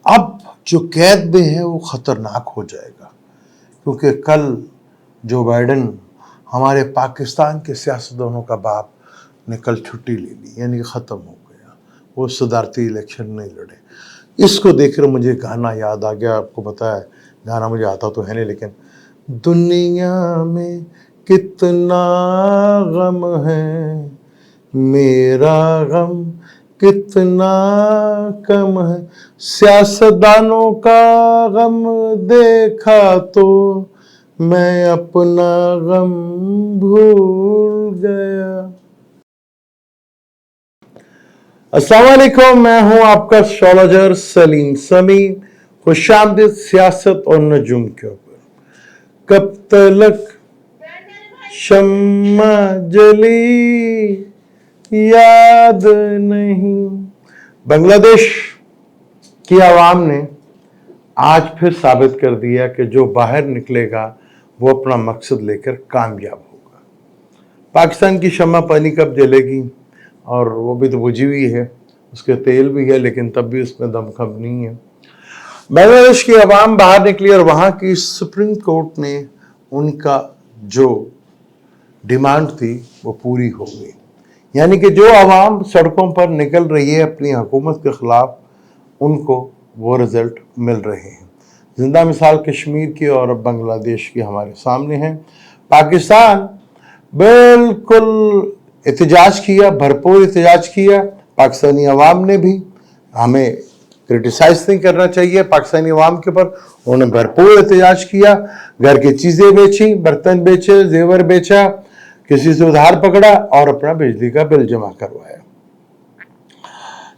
اب جو قید میں ہے وہ خطرناک ہو جائے گا، کیونکہ کل جو بائیڈن ہمارے پاکستان کے سیاستدانوں کا باپ نے کل چھٹی لے لی، یعنی ختم ہو گیا، وہ صدارتی الیکشن نہیں لڑے۔ اس کو دیکھ کر مجھے گانا یاد آ گیا۔ آپ کو پتا ہے گانا مجھے آتا تو ہے نہیں، لیکن دنیا میں کتنا غم ہے، میرا غم کتنا کم ہے، سیاستدانوں کا غم دیکھا تو میں اپنا غم بھول گیا۔ السلام علیکم، میں ہوں آپ کا اسٹرالوجر سلیم سمی۔ خوش آمدید سیاست اور نجوم کے اوپر۔ کب تلک شمع جلی یاد نہیں۔ بنگلہ دیش کی عوام نے آج پھر ثابت کر دیا کہ جو باہر نکلے گا وہ اپنا مقصد لے کر کامیاب ہوگا۔ پاکستان کی شمع پانی کب جلے گی، اور وہ بھی تو بجھی ہوئی ہے، اس کے تیل بھی ہے لیکن تب بھی اس میں دم خم نہیں ہے۔ بنگلہ دیش کی عوام باہر نکلی اور وہاں کی سپریم کورٹ نے ان کا جو ڈیمانڈ تھی وہ پوری ہو گئی، یعنی کہ جو عوام سڑکوں پر نکل رہی ہے اپنی حکومت کے خلاف، ان کو وہ رزلٹ مل رہے ہیں۔ زندہ مثال کشمیر کی اور بنگلہ دیش کی ہمارے سامنے ہیں۔ پاکستان بالکل احتجاج کیا، بھرپور احتجاج کیا، پاکستانی عوام نے بھی۔ ہمیں کرٹیسائز نہیں کرنا چاہیے پاکستانی عوام کے اوپر، انہوں نے بھرپور احتجاج کیا، گھر کی چیزیں بیچی، برتن بیچے، زیور بیچا، کسی سے ادھار پکڑا اور اپنا بجلی کا بل جمع کروایا۔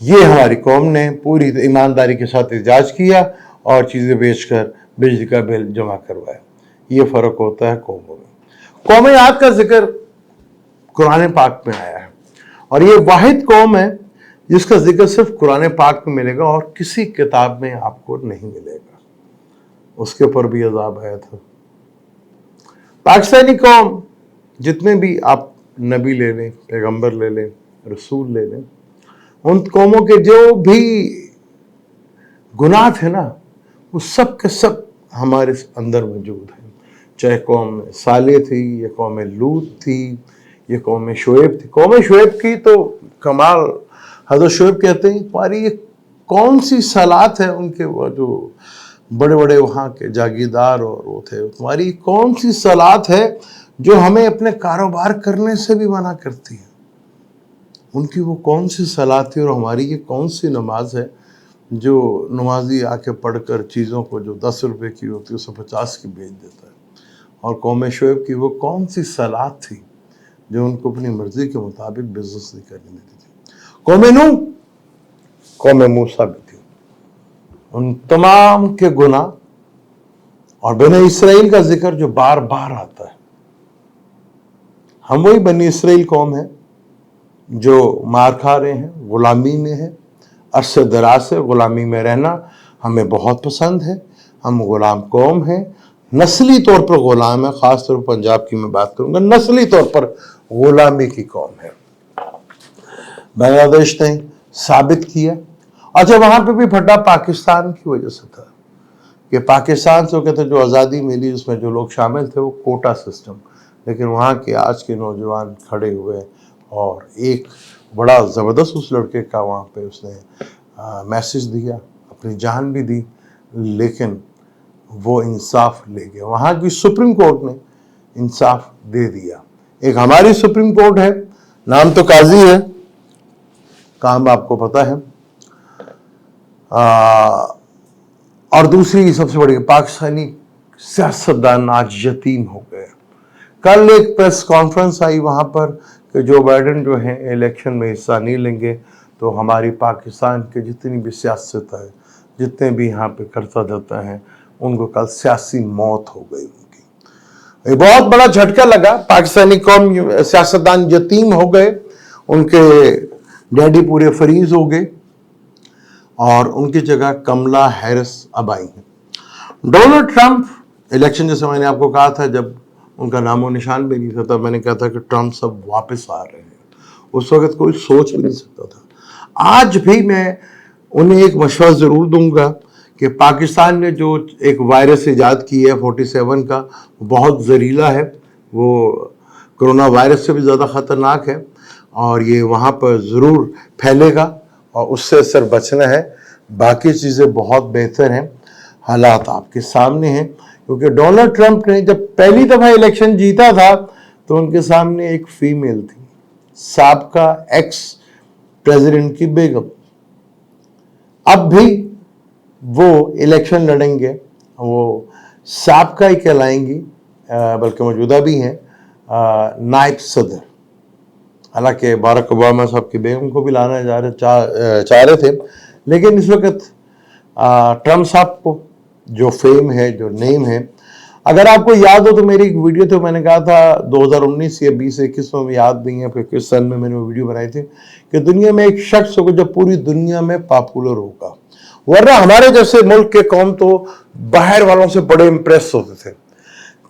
یہ ہماری قوم نے پوری ایمانداری کے ساتھ احتجاج کیا اور چیزیں بیچ کر بجلی کا بل جمع کروایا۔ یہ فرق ہوتا ہے قوموں میں۔ قومیات کا ذکر قرآن پاک میں آیا ہے، اور یہ واحد قوم ہے جس کا ذکر صرف قرآن پاک میں ملے گا اور کسی کتاب میں آپ کو نہیں ملے گا۔ اس کے اوپر بھی عذاب آیا تھا۔ پاکستانی قوم، جتنے بھی آپ نبی لے لیں، پیغمبر لے لیں، رسول لے لیں، ان قوموں کے جو بھی گناہ تھے نا، وہ سب کے سب ہمارے اندر موجود ہیں۔ چاہے قوم صالح تھی، یا قوم لوط تھی، یہ قوم شعیب تھی۔ قوم شعیب کی تو کمال، حضرت شعیب کہتے ہیں تمہاری یہ کون سی صلات ہے، ان کے وہ جو بڑے بڑے وہاں کے جاگیردار اور وہ تھے، تمہاری کون سی صلات ہے جو ہمیں اپنے کاروبار کرنے سے بھی منع کرتی ہے۔ ان کی وہ کون سی صلات تھی، اور ہماری یہ کون سی نماز ہے جو نمازی آ کے پڑھ کر چیزوں کو جو 10 روپے کی ہوتی ہے اسے 50 کی بیچ دیتا ہے۔ اور قوم شعیب کی وہ کون سی صلات تھی جو ان کو اپنی مرضی کے مطابق بزنس نہیں کرنے دیتی تھی۔ قوم نوح، قوم موسیٰ بھی تھی۔ ان تمام کے گناہ اور بنی اسرائیل کا ذکر جو بار بار آتا ہے، ہم وہی بنی اسرائیل قوم ہے جو مار کھا رہے ہیں، غلامی میں ہے، عرصے دراز سے غلامی میں رہنا ہمیں بہت پسند ہے۔ ہم غلام قوم ہیں، نسلی طور پر غلام ہے، خاص طور پر پنجاب کی میں بات کروں گا، نسلی طور پر غلامی کی قوم ہے۔ بنگلہ دیش نے ثابت کیا۔ اچھا، وہاں پہ بھی پھٹا پاکستان کی وجہ سے تھا کہ پاکستان سے وہ کہتے جو آزادی ملی اس میں جو لوگ شامل تھے وہ کوٹا سسٹم، لیکن وہاں کے آج کے نوجوان کھڑے ہوئے اور ایک بڑا زبردست اس لڑکے کا وہاں پہ اس نے میسج دیا، اپنی جان بھی دی، لیکن وہ انصاف لے گیا۔ وہاں کی سپریم کورٹ نے انصاف دے دیا۔ ایک ہماری سپریم کورٹ ہے، نام تو قاضی ہے، کام آپ کو پتا ہے، اور دوسری سب سے بڑی پاکستانی سیاستدان آج یتیم ہو گئے۔ کل ایک پریس کانفرنس آئی وہاں پر کہ جو بائیڈن جو ہیں الیکشن میں حصہ نہیں لیں گے تو ہماری پاکستان کے جتنی بھی سیاست ہے، جتنے بھی یہاں پہ کرتا دھرتا ہیں، ان کو کل سیاسی موت ہو گئی ان کی۔ یہ بہت بڑا جھٹکا لگا، پاکستانی قوم سیاستدان یتیم ہو گئے، ان کے ڈیڈی پورے فریز ہو گئے، اور ان کی جگہ کملا ہیرس اب آئی ہیں۔ ڈونلڈ ٹرمپ الیکشن، جیسے میں نے آپ کو کہا تھا، جب ان کا نام و نشان بھی نہیں تھا، تب میں نے کہا تھا کہ ٹرمپ سب واپس آ رہے ہیں۔ اس وقت کوئی سوچ بھی نہیں سکتا تھا۔ آج بھی میں انہیں ایک مشورہ ضرور دوں گا کہ پاکستان نے جو ایک وائرس ایجاد کی ہے 47 کا، بہت زہریلا ہے، وہ کرونا وائرس سے بھی زیادہ خطرناک ہے، اور یہ وہاں پر ضرور پھیلے گا اور اس سے صرف بچنا ہے. باقی چیزیں بہت بہتر ہیں، حالات آپ کے سامنے ہیں. کیونکہ ڈونلڈ ٹرمپ نے جب پہلی دفعہ الیکشن جیتا تھا تو ان کے سامنے ایک فیمیل تھی، سابقہ ایکس پریزیڈنٹ کی بیگم. اب بھی وہ الیکشن لڑیں گے، وہ سابقہ ہی کہلائیں گی، بلکہ موجودہ بھی ہیں نائب صدر. حالانکہ باراک اوباما صاحب کی بیگم کو بھی لانا چاہ رہے تھے، لیکن اس وقت ٹرمپ صاحب کو جو فیم ہے، جو نیم ہے، اگر آپ کو یاد ہو تو میری ایک ویڈیو تو میں نے کہا تھا 2019 یا 2021 میں یاد نہیں ہے پھر کس سن میں نے وہ ویڈیو بنائی تھی کہ دنیا میں ایک شخص ہوگا جو پوری دنیا میں پاپولر ہوگا. ورنہ ہمارے جیسے ملک کے قوم تو باہر والوں سے بڑے امپریس ہوتے تھے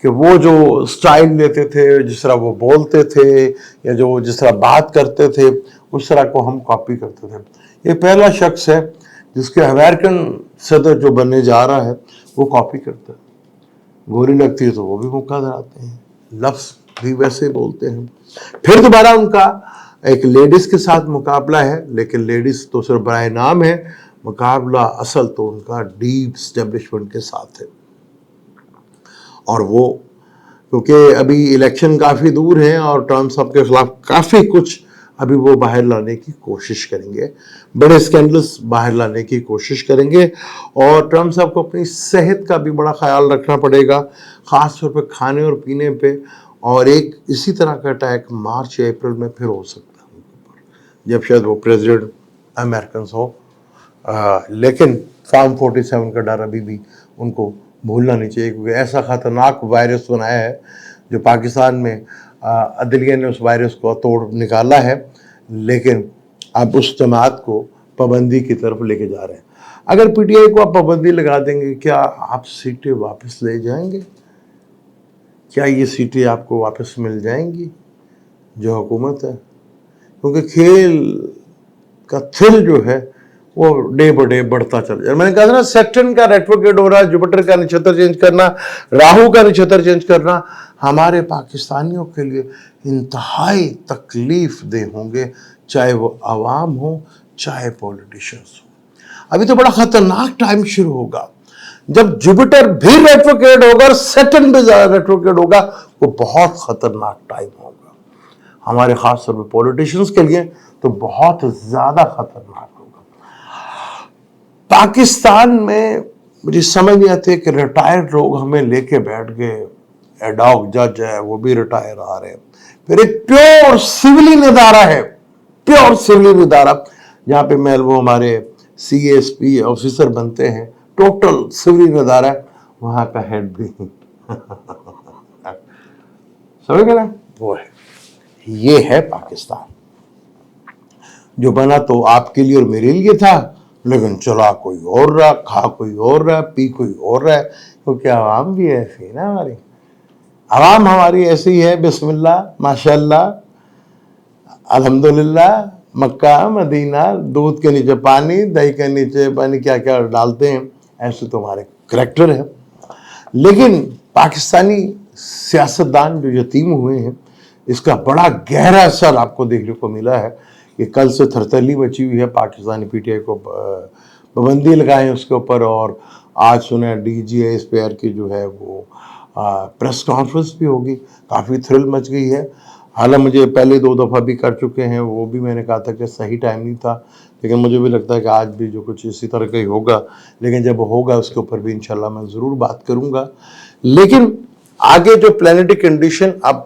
کہ وہ جو سٹائل لیتے تھے، جس طرح وہ بولتے تھے یا جو جس طرح بات کرتے تھے اس طرح کو ہم کاپی کرتے تھے. یہ پہلا شخص ہے جس کے امریکن صدر جو بننے جا رہا ہے وہ کاپی کرتا ہے. گوری لگتی ہے تو وہ بھی موقع دراتے ہیں، لفظ بھی ویسے بولتے ہیں. پھر دوبارہ ان کا ایک لیڈیز کے ساتھ مقابلہ ہے، لیکن لیڈیز تو صرف برائے نام ہے، مقابلہ اصل تو ان کا ڈیپ اسٹیبلشمنٹ کے ساتھ ہے. اور وہ کیونکہ ابھی الیکشن کافی دور ہیں اور ٹرمپ صاحب کے خلاف کافی کچھ ابھی وہ باہر لانے کی کوشش کریں گے، بڑے اسکینڈلز باہر لانے کی کوشش کریں گے. اور ٹرمپ صاحب کو اپنی صحت کا بھی بڑا خیال رکھنا پڑے گا، خاص طور پہ کھانے اور پینے پہ. اور ایک اسی طرح کا اٹیک مارچ یا اپریل میں پھر ہو سکتا ہے ان کے اوپر، جب شاید وہ پریزیڈنٹ امریکنز ہو. لیکن فارم 47 کا ڈر ابھی بھی ان کو بھولنا نہیں چاہیے، کیونکہ ایسا خطرناک وائرس بنایا ہے جو پاکستان میں عدلیہ نے اس وائرس کو توڑ نکالا ہے، لیکن اب اس جماعت کو پابندی کی طرف لے کے جا رہے ہیں. اگر پی ٹی آئی کو آپ پابندی لگا دیں گے، کیا آپ سیٹیں واپس لے جائیں گے؟ کیا یہ سیٹیں آپ کو واپس مل جائیں گی جو حکومت ہے؟ کیونکہ کھیل کا تھرل جو ہے وہ ڈے بہ ڈے بڑھتا چل جائے. میں نے کہا تھا نا، سیٹرن کا ریٹروگریڈ ہو رہا ہے، جوپیٹر کا نچھتر چینج کرنا، راہو کا نچھتر چینج کرنا ہمارے پاکستانیوں کے لیے انتہائی تکلیف دہ ہوں گے، چاہے وہ عوام ہو چاہے پولیٹیشنز ہوں. ابھی تو بڑا خطرناک ٹائم شروع ہوگا جب جوپیٹر بھی ریٹروگریڈ ہوگا اور سیٹرن بھی ریٹروگریڈ ہوگا. وہ بہت خطرناک ٹائم ہوگا ہمارے خاص طور پہ پولیٹیشنز کے لیے، تو بہت زیادہ خطرناک ہوگا. پاکستان میں مجھے سمجھ نہیں آتے کہ ریٹائرڈ لوگ ہمیں لے کے بیٹھ گئے، ایڈاک جج ہے وہ بھی ریٹائر آ رہے ہیں. پھر ایک پیور سیولین ادارہ ہے، پیور سیولین ادارہ جہاں پہ وہ ہمارے سی ایس پی آفیسر بنتے ہیں، ٹوٹل سیولین ادارہ ہے، وہاں کا ہیڈ بھی سمجھ گئے نا، وہ ہے. یہ ہے پاکستان جو بنا تو آپ کے لیے اور میرے لیے تھا، لیکن چلا کوئی اور رہا، کھا کوئی اور رہا، پی کوئی اور رہا. کیونکہ عوام بھی ایسی ہے نا، ہماری عوام ہماری ایسی ہے. بسم اللہ ماشاء اللہ الحمدللہ، مکہ مدینہ، دودھ کے نیچے پانی، دہی کے نیچے پانی، کیا کیا ڈالتے ہیں، ایسے تو ہمارے کریکٹر ہے. لیکن پاکستانی سیاستدان جو یتیم ہوئے ہیں، اس کا بڑا گہرا اثر آپ کو دیکھنے کو ملا ہے کہ کل سے تھرتھلی مچی ہوئی ہے. پاکستانی پی ٹی آئی کو پابندی لگائیں اس کے اوپر، اور آج سنیں D G S P R کی جو ہے وہ پریس کانفرنس بھی ہوگی. کافی تھرل مچ گئی ہے. حالانکہ مجھے پہلے 2 دفعہ بھی کر چکے ہیں، وہ بھی میں نے کہا تھا کہ صحیح ٹائم نہیں تھا، لیکن مجھے بھی لگتا ہے کہ آج بھی جو کچھ اسی طرح کا ہی ہوگا. لیکن جب ہوگا اس کے اوپر بھی انشاءاللہ میں ضرور بات کروں گا. لیکن آگے جو پلانیٹری کنڈیشن اب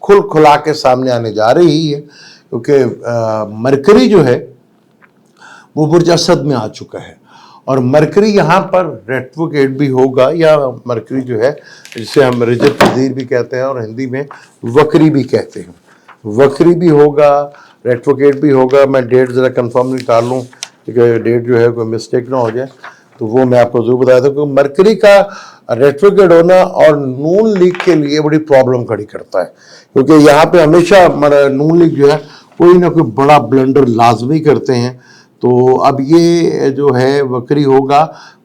کھلا کے سامنے آنے جا رہی ہے، کیونکہ مرکری جو ہے وہ برج اسد میں آ چکا ہے، اور مرکری یہاں پر ریٹروگریڈ بھی ہوگا، یا مرکری جو ہے جسے ہم رجب پذیر بھی کہتے ہیں اور ہندی میں وکری بھی کہتے ہیں، وکری بھی ہوگا، ریٹروگریڈ بھی ہوگا. میں ڈیٹ ذرا کنفرم نکال لوں کیونکہ ڈیٹ جو ہے کوئی مسٹیک نہ ہو جائے، تو وہ میں آپ کو ضرور بتایا تھا. کہ مرکری کا ریٹروگریڈ ہونا اور نون لیگ کے لیے بڑی پرابلم کھڑی کرتا ہے، کیونکہ یہاں پہ ہمیشہ نون لیگ جو ہے کوئی نہ کوئی بڑا بلنڈر لازمی کرتے ہیں. تو اب یہ جو ہے وکری ہوگا